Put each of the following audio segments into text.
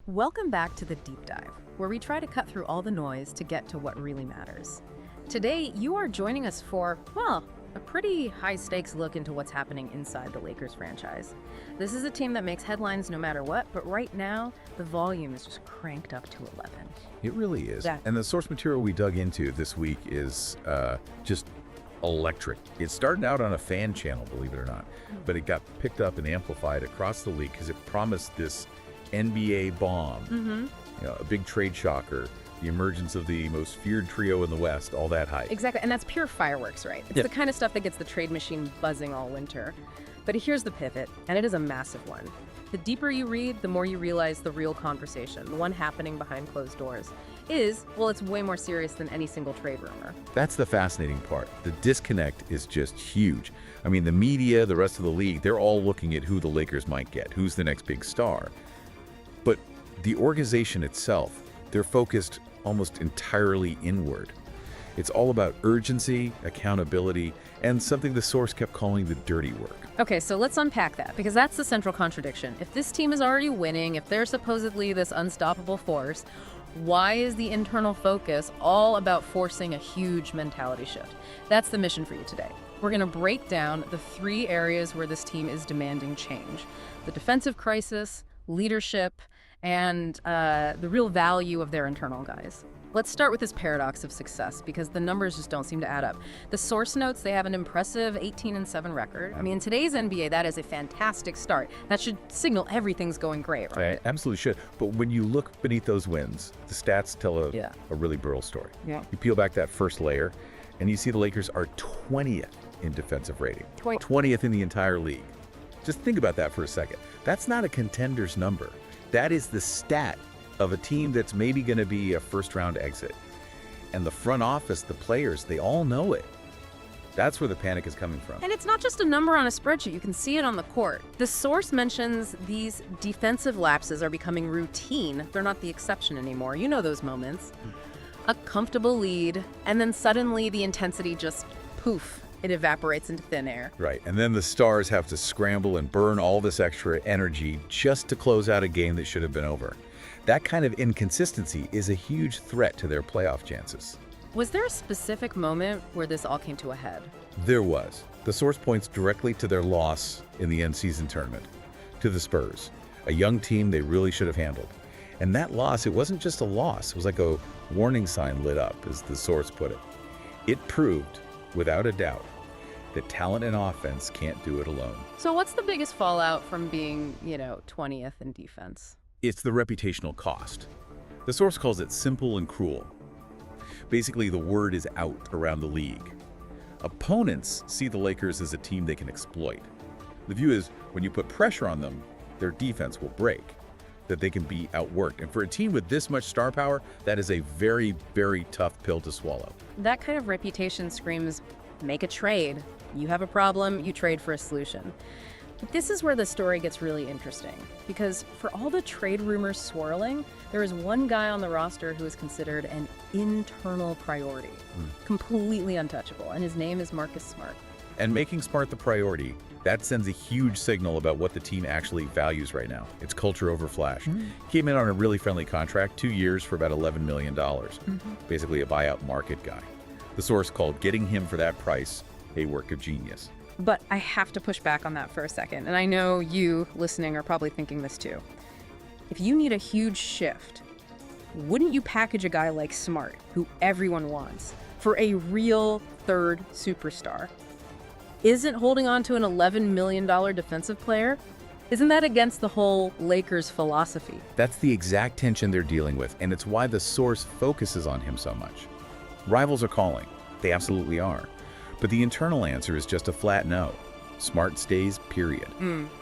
Welcome back to the Deep Dive, where we try to cut through all the noise to get to what really matters. Today, you are joining us for, well, a pretty high-stakes look into what's happening inside the Lakers franchise. This is a team that makes headlines no matter what, but right now, the volume is just cranked up to 11. It really is. That- And the source material we dug into this week is just electric. It started out on a fan channel, believe it or not, but it got picked up and amplified across the league because it promised this NBA bomb, a big trade shocker, the emergence of the most feared trio in the West, all that hype. Exactly, and that's pure fireworks, right? It's Yeah. the kind of stuff that gets the trade machine buzzing all winter. But here's the pivot, and it is a massive one. The deeper you read, the more you realize the real conversation, the one happening behind closed doors, it's way more serious than any single trade rumor. That's the fascinating part. The disconnect is just huge. I mean, the media, the rest of the league, they're all looking at who the Lakers might get, who's the next big star. But the organization itself, they're focused almost entirely inward. It's all about urgency, accountability, and something the source kept calling the dirty work. Okay, so let's unpack that, because that's the central contradiction. If this team is already winning, if they're supposedly this unstoppable force, why is the internal focus all about forcing a huge mentality shift? That's the mission for you today. We're going to break down the three areas where this team is demanding change: the defensive crisis, leadership, and the real value of their internal guys. Let's start with this paradox of success, because the numbers just don't seem to add up. The source notes they have an impressive 18-7 record. I mean, in today's NBA, that is a fantastic start. That should signal everything's going great, right? I absolutely should. But when you look beneath those wins, the stats tell Yeah. a really brutal story. Yeah. You peel back that first layer, and you see the Lakers are 20th in defensive rating. 20th in the entire league. Just think about that for a second. That's not a contender's number. That is the stat of a team that's maybe going to be a first-round exit. And the front office, the players, they all know it. That's where the panic is coming from. And it's not just a number on a spreadsheet. You can see it on the court. The source mentions these defensive lapses are becoming routine. They're not the exception anymore. You know those moments. A comfortable lead, and then suddenly the intensity just poof, it evaporates into thin air. Right, and then the stars have to scramble and burn all this extra energy just to close out a game that should have been over. That kind of inconsistency is a huge threat to their playoff chances. Was there a specific moment where this all came to a head? There was. The source points directly to their loss in the end-season tournament, to the Spurs, a young team they really should have handled. And that loss, it wasn't just a loss, it was like a warning sign lit up, as the source put it. It proved, without a doubt, that talent and offense can't do it alone. So what's the biggest fallout from being, 20th in defense? It's the reputational cost. The source calls it simple and cruel. Basically, the word is out around the league. Opponents see the Lakers as a team they can exploit. The view is when you put pressure on them, their defense will break, that they can be outworked. And for a team with this much star power, that is a very, very tough pill to swallow. That kind of reputation screams, make a trade. You have a problem, you trade for a solution. But this is where the story gets really interesting, because for all the trade rumors swirling, there is one guy on the roster who is considered an internal priority, completely untouchable, and his name is Marcus Smart. And making Smart the priority, that sends a huge signal about what the team actually values right now. It's culture over flash. Came in on a really friendly contract, 2 years for about $11 million. Basically a buyout market guy. The source called getting him for that price a work of genius. But I have to push back on that for a second, and I know you listening are probably thinking this too. If you need a huge shift, wouldn't you package a guy like Smart, who everyone wants, for a real third superstar? Isn't holding on to an $11 million defensive player? Isn't that against the whole Lakers philosophy? That's the exact tension they're dealing with, and it's why the source focuses on him so much. Rivals are calling. They absolutely are. But the internal answer is just a flat no. Smart stays, period.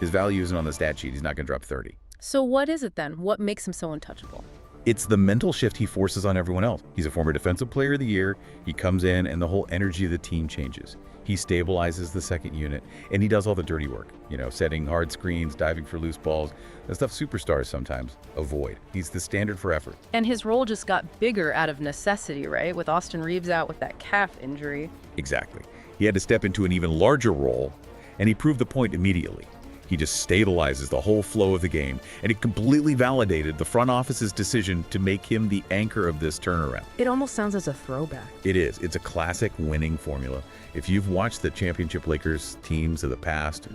His value isn't on the stat sheet. He's not going to drop 30. So what is it then? What makes him so untouchable? It's the mental shift he forces on everyone else. He's a former Defensive Player of the Year. He comes in, and the whole energy of the team changes. He stabilizes the second unit, and he does all the dirty work. Setting hard screens, diving for loose balls, the stuff superstars sometimes avoid. He's the standard for effort. And his role just got bigger out of necessity, right? With Austin Reeves out with that calf injury. Exactly. He had to step into an even larger role, and he proved the point immediately. He just stabilizes the whole flow of the game, and it completely validated the front office's decision to make him the anchor of this turnaround. It almost sounds as a throwback. It is. It's a classic winning formula. If you've watched the championship Lakers teams of the past,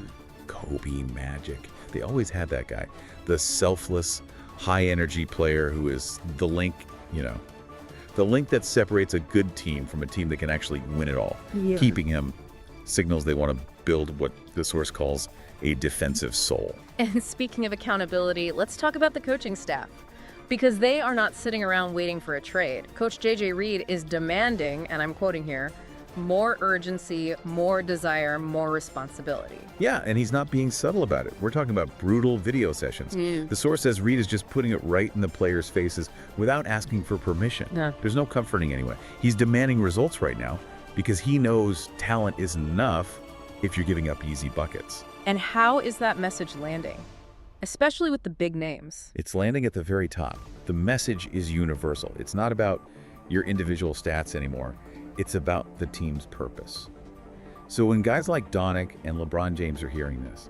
Kobe, Magic, they always had that guy. The selfless, high-energy player who is the link, the link that separates a good team from a team that can actually win it all. Yeah. Keeping him signals they want to build what the source calls a defensive soul. And speaking of accountability, let's talk about the coaching staff. Because they are not sitting around waiting for a trade. Coach J.J. Reed is demanding, and I'm quoting here, more urgency, more desire, more responsibility. Yeah, and he's not being subtle about it. We're talking about brutal video sessions. The source says Reed is just putting it right in the players' faces without asking for permission. Yeah. There's no comforting anyone. He's demanding results right now because he knows talent isn't enough if you're giving up easy buckets. And how is that message landing? Especially with the big names. It's landing at the very top. The message is universal. It's not about your individual stats anymore. It's about the team's purpose. So when guys like Doncic and LeBron James are hearing this,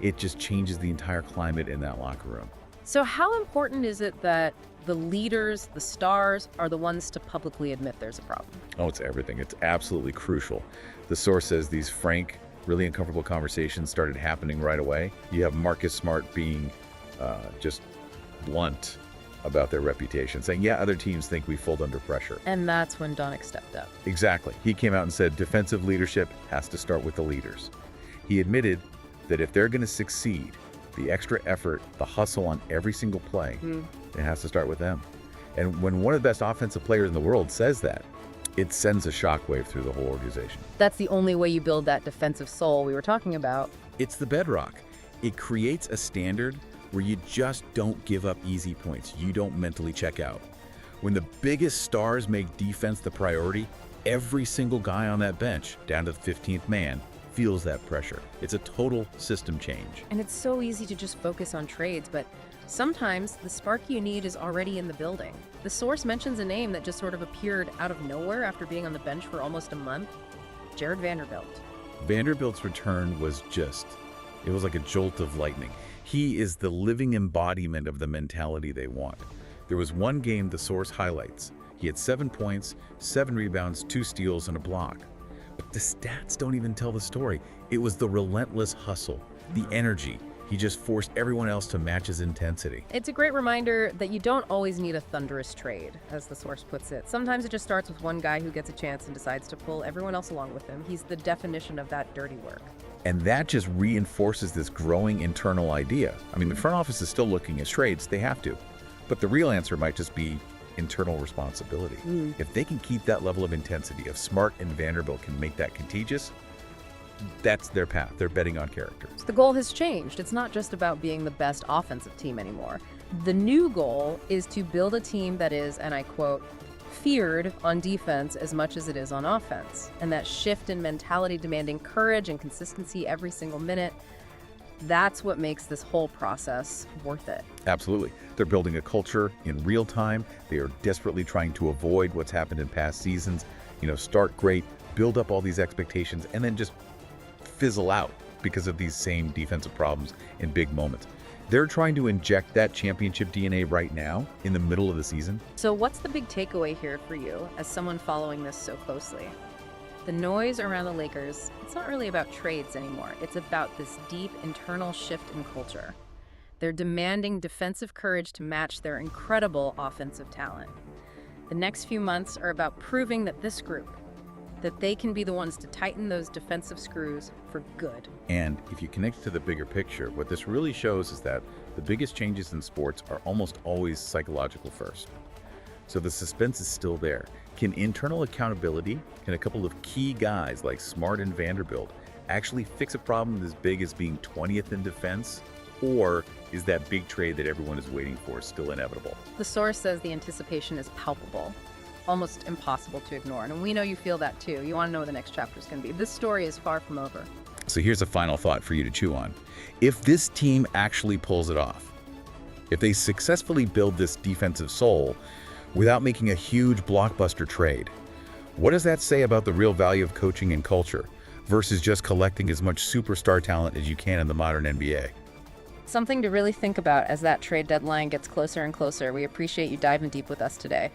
it just changes the entire climate in that locker room. So how important is it that the leaders, the stars, are the ones to publicly admit there's a problem? Oh, it's everything. It's absolutely crucial. The source says these frank, really uncomfortable conversations started happening right away. You have Marcus Smart being just blunt about their reputation, saying, yeah, other teams think we fold under pressure. And that's when Doncic stepped up. Exactly. He came out and said defensive leadership has to start with the leaders. He admitted that if they're going to succeed, the extra effort, the hustle on every single play, it has to start with them. And when one of the best offensive players in the world says that, it sends a shockwave through the whole organization. That's the only way you build that defensive soul we were talking about. It's the bedrock. It creates a standard where you just don't give up easy points. You don't mentally check out. When the biggest stars make defense the priority, every single guy on that bench, down to the 15th man, feels that pressure. It's a total system change. And it's so easy to just focus on trades, but sometimes the spark you need is already in the building. The source mentions a name that just sort of appeared out of nowhere after being on the bench for almost a month, Jared Vanderbilt. Vanderbilt's return was it was like a jolt of lightning. He is the living embodiment of the mentality they want. There was one game the source highlights. He had 7 points, 7 rebounds, 2 steals, and a block. But the stats don't even tell the story. It was the relentless hustle, the energy. He just forced everyone else to match his intensity. It's a great reminder that you don't always need a thunderous trade, as the source puts it. Sometimes it just starts with one guy who gets a chance and decides to pull everyone else along with him. He's the definition of that dirty work. And that just reinforces this growing internal idea. I mean, the front office is still looking at trades, they have to. But the real answer might just be internal responsibility. If they can keep that level of intensity, if Smart and Vanderbilt can make that contagious, that's their path. They're betting on character. So the goal has changed. It's not just about being the best offensive team anymore. The new goal is to build a team that is, and I quote, feared on defense as much as it is on offense. And that shift in mentality demanding courage and consistency every single minute, that's what makes this whole process worth it. Absolutely. They're building a culture in real time. They are desperately trying to avoid what's happened in past seasons. Start great, build up all these expectations, and then just fizzle out because of these same defensive problems in big moments. They're trying to inject that championship DNA right now in the middle of the season. So what's the big takeaway here for you as someone following this so closely? The noise around the Lakers, it's not really about trades anymore. It's about this deep internal shift in culture. They're demanding defensive courage to match their incredible offensive talent. The next few months are about proving that this group, that they can be the ones to tighten those defensive screws for good. And if you connect to the bigger picture, what this really shows is that the biggest changes in sports are almost always psychological first. So the suspense is still there. Can internal accountability, can a couple of key guys like Smart and Vanderbilt actually fix a problem as big as being 20th in defense? Or is that big trade that everyone is waiting for still inevitable? The source says the anticipation is palpable, almost impossible to ignore. And we know you feel that too. You want to know what the next chapter is going to be. This story is far from over. So here's a final thought for you to chew on. If this team actually pulls it off, if they successfully build this defensive soul without making a huge blockbuster trade, what does that say about the real value of coaching and culture? versus just collecting as much superstar talent as you can in the modern NBA. Something to really think about as that trade deadline gets closer and closer. We appreciate you diving deep with us today.